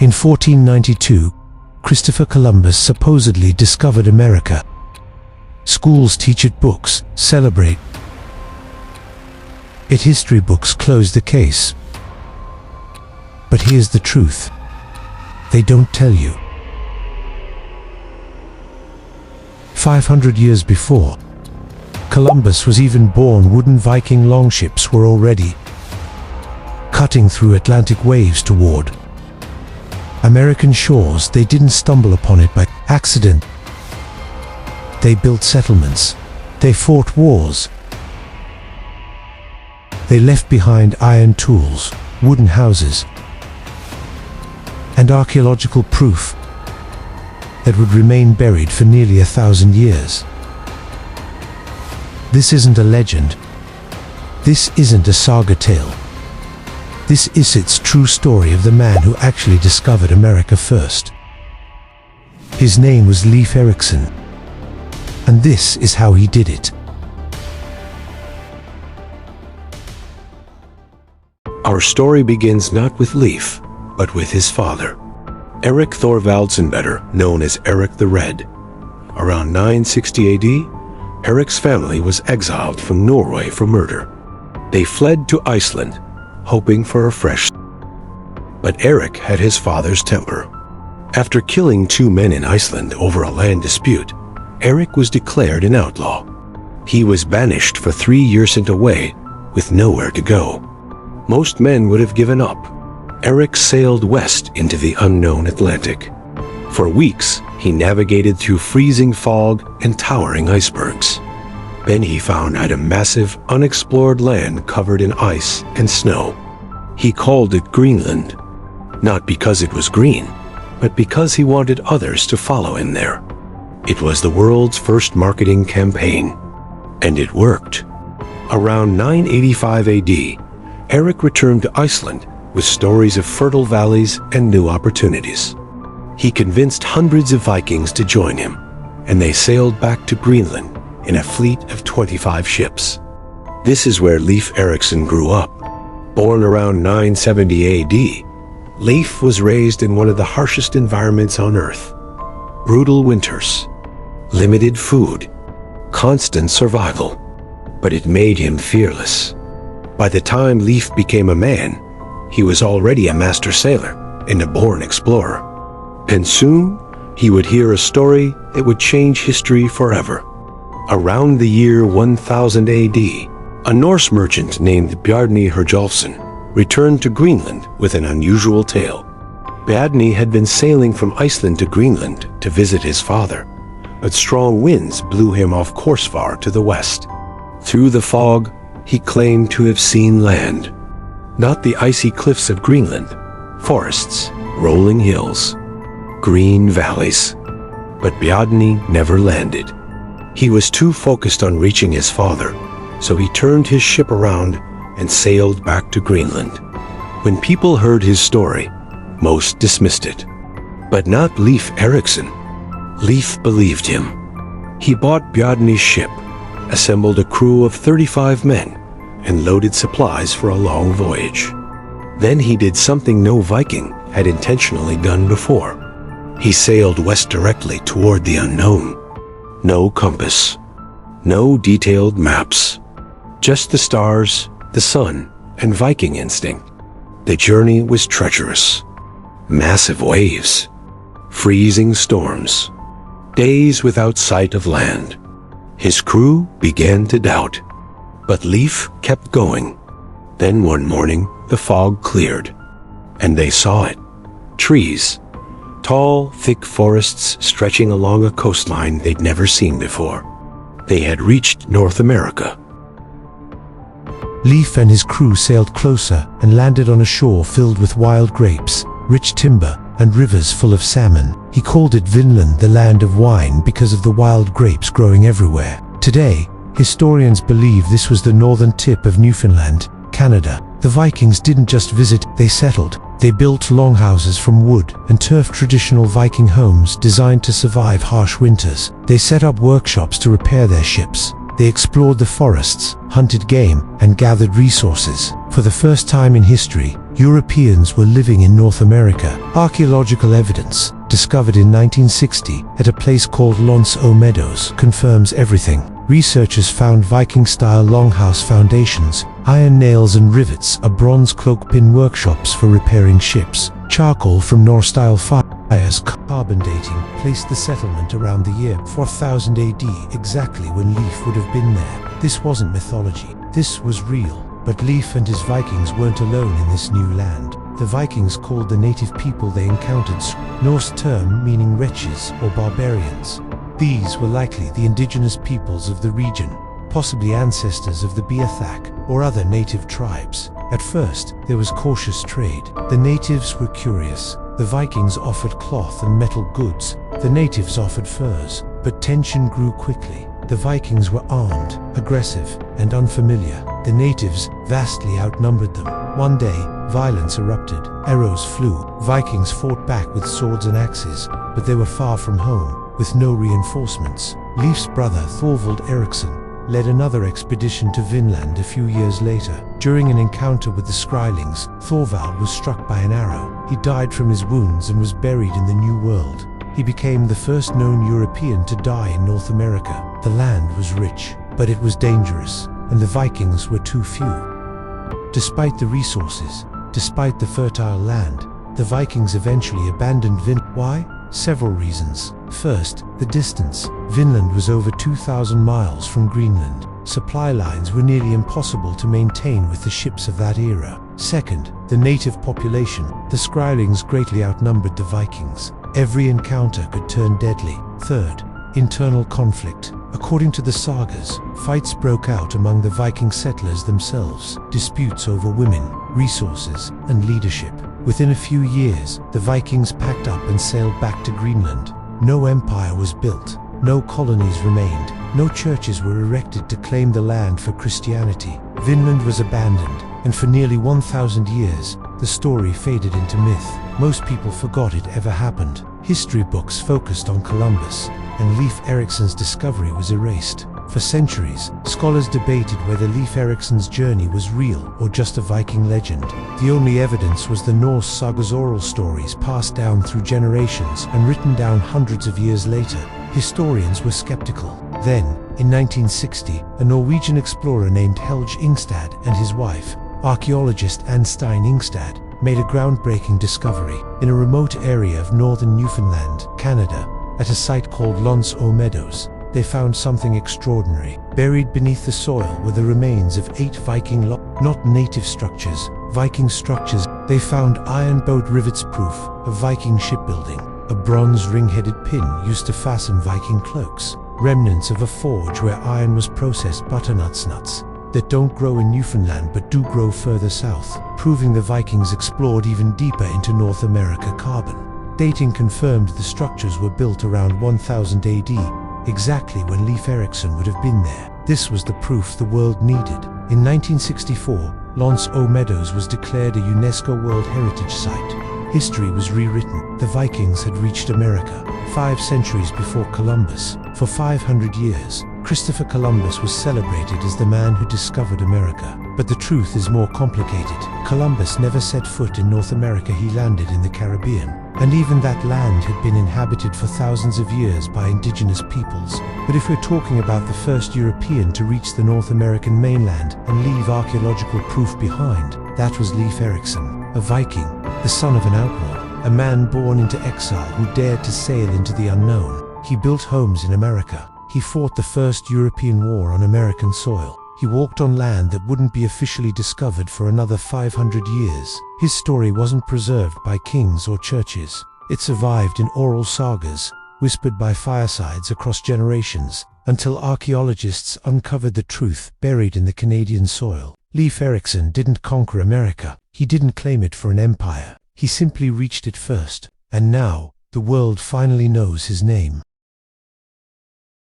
In 1492, Christopher Columbus supposedly discovered America. Schools teach it, books celebrate it, history books close the case. But here's the truth. They don't tell you. 500 years before Columbus was even born, wooden Viking longships were already cutting through Atlantic waves toward American shores. They didn't stumble upon it by accident. They built settlements. They fought wars. They left behind iron tools, wooden houses, and archaeological proof that would remain buried for nearly 1,000 years. This isn't a legend. This isn't a saga tale. This is its true story of the man who actually discovered America first. His name was Leif Erikson, and this is how he did it. Our story begins not with Leif, but with his father, Erik Thorvaldsen, better known as Erik the Red. Around 960 AD, Erik's family was exiled from Norway for murder. They fled to Iceland, hoping for a fresh start. But Erik had his father's temper. After killing 2 men in Iceland over a land dispute, Erik was declared an outlaw. He was banished for 3 years sent away with nowhere to go. Most men would have given up. Erik sailed west into the unknown Atlantic. For weeks, he navigated through freezing fog and towering icebergs. Then he found a massive, unexplored land covered in ice and snow. He called it Greenland, not because it was green, but because he wanted others to follow him there. It was the world's first marketing campaign, and it worked. Around 985 AD, Erik returned to Iceland with stories of fertile valleys and new opportunities. He convinced hundreds of Vikings to join him, and they sailed back to Greenland in a fleet of 25 ships. This is where Leif Erikson grew up. Born around 970 AD, Leif was raised in one of the harshest environments on Earth. Brutal winters, limited food, constant survival. But it made him fearless. By the time Leif became a man, he was already a master sailor and a born explorer. And soon, he would hear a story that would change history forever. Around the year 1000 AD, a Norse merchant named Bjarni Herjolfsson returned to Greenland with an unusual tale. Bjarni had been sailing from Iceland to Greenland to visit his father, but strong winds blew him off course far to the west. Through the fog, he claimed to have seen land. Not the icy cliffs of Greenland, forests, rolling hills, green valleys. But Bjarni never landed. He was too focused on reaching his father, so he turned his ship around and sailed back to Greenland. When people heard his story, most dismissed it. But not Leif Erikson. Leif believed him. He bought Bjarni's ship, assembled a crew of 35 men, and loaded supplies for a long voyage. Then he did something no Viking had intentionally done before. He sailed west directly toward the unknown. No compass, no detailed maps, just the stars, the sun, and Viking instinct. The journey was treacherous. Massive waves, freezing storms, days without sight of land. His crew began to doubt. But Leif kept going. Then one morning, the fog cleared, and they saw it. Trees, tall, thick forests stretching along a coastline they'd never seen before. They had reached North America. Leif and his crew sailed closer and landed on a shore filled with wild grapes, rich timber, and rivers full of salmon. He called it Vinland, the land of wine, because of the wild grapes growing everywhere. Today, historians believe this was the northern tip of Newfoundland, Canada. The Vikings didn't just visit, they settled. They built longhouses from wood and turf, traditional Viking homes designed to survive harsh winters. They set up workshops to repair their ships. They explored the forests, hunted game, and gathered resources. For the first time in history, Europeans were living in North America. Archaeological evidence, discovered in 1960 at a place called Meadows, confirms everything. Researchers found Viking-style longhouse foundations, iron nails and rivets, a bronze cloak-pin workshops for repairing ships. Charcoal from Norse-style fires, carbon dating, placed the settlement around the year 4000 AD, exactly when Leif would have been there. This wasn't mythology. This was real. But Leif and his Vikings weren't alone in this new land. The Vikings called the native people they encountered Norse term meaning wretches or barbarians. These were likely the indigenous peoples of the region, possibly ancestors of the Beothak or other native tribes. At first, there was cautious trade. The natives were curious. The Vikings offered cloth and metal goods. The natives offered furs. But tension grew quickly. The Vikings were armed, aggressive, and unfamiliar. The natives vastly outnumbered them. One day, violence erupted. Arrows flew. Vikings fought back with swords and axes, but they were far from home, with no reinforcements. Leif's brother Thorvald Erikson led another expedition to Vinland a few years later. During an encounter with the Skrælings, Thorvald was struck by an arrow. He died from his wounds and was buried in the New World. He became the first known European to die in North America. The land was rich, but it was dangerous, and the Vikings were too few. Despite the resources, despite the fertile land, the Vikings eventually abandoned Vinland. Why? Several reasons. First, the distance. Vinland was over 2,000 miles from Greenland. Supply lines were nearly impossible to maintain with the ships of that era. Second, the native population. The Skrælings greatly outnumbered the Vikings. Every encounter could turn deadly. Third, internal conflict. According to the sagas, fights broke out among the Viking settlers themselves, disputes over women, resources, and leadership. Within a few years, the Vikings packed up and sailed back to Greenland. No empire was built, no colonies remained, no churches were erected to claim the land for Christianity. Vinland was abandoned, and for nearly 1,000 years, the story faded into myth. Most people forgot it ever happened. History books focused on Columbus, and Leif Erikson's discovery was erased. For centuries, scholars debated whether Leif Erikson's journey was real or just a Viking legend. The only evidence was the Norse Sagas oral stories passed down through generations and written down hundreds of years later. Historians were skeptical. Then, in 1960, a Norwegian explorer named Helge Ingstad and his wife, archaeologist Anne Stein Ingstad, made a groundbreaking discovery. In a remote area of northern Newfoundland, Canada, at a site called Meadows, they found something extraordinary. Buried beneath the soil were the remains of 8 Viking not native structures, Viking structures. They found iron-bowed rivets, proof of Viking shipbuilding, a bronze ring-headed pin used to fasten Viking cloaks, remnants of a forge where iron was processed, butternuts nuts that don't grow in Newfoundland but do grow further south, proving the Vikings explored even deeper into North America. Carbon dating confirmed the structures were built around 1000 AD, exactly when Leif Erikson would have been there. This was the proof the world needed. In 1964, Meadows was declared a UNESCO World Heritage Site. History was rewritten. The Vikings had reached America 5 centuries before Columbus. For 500 years, Christopher Columbus was celebrated as the man who discovered America. But the truth is more complicated. Columbus never set foot in North America. He landed in the Caribbean. And even that land had been inhabited for thousands of years by indigenous peoples. But if we're talking about the first European to reach the North American mainland and leave archaeological proof behind, that was Leif Erikson, a Viking, the son of an outlaw, a man born into exile who dared to sail into the unknown. He built homes in America. He fought the first European war on American soil. He walked on land that wouldn't be officially discovered for another 500 years. His story wasn't preserved by kings or churches. It survived in oral sagas, whispered by firesides across generations, until archaeologists uncovered the truth buried in the Canadian soil. Leif Erikson didn't conquer America. He didn't claim it for an empire. He simply reached it first. And now, the world finally knows his name.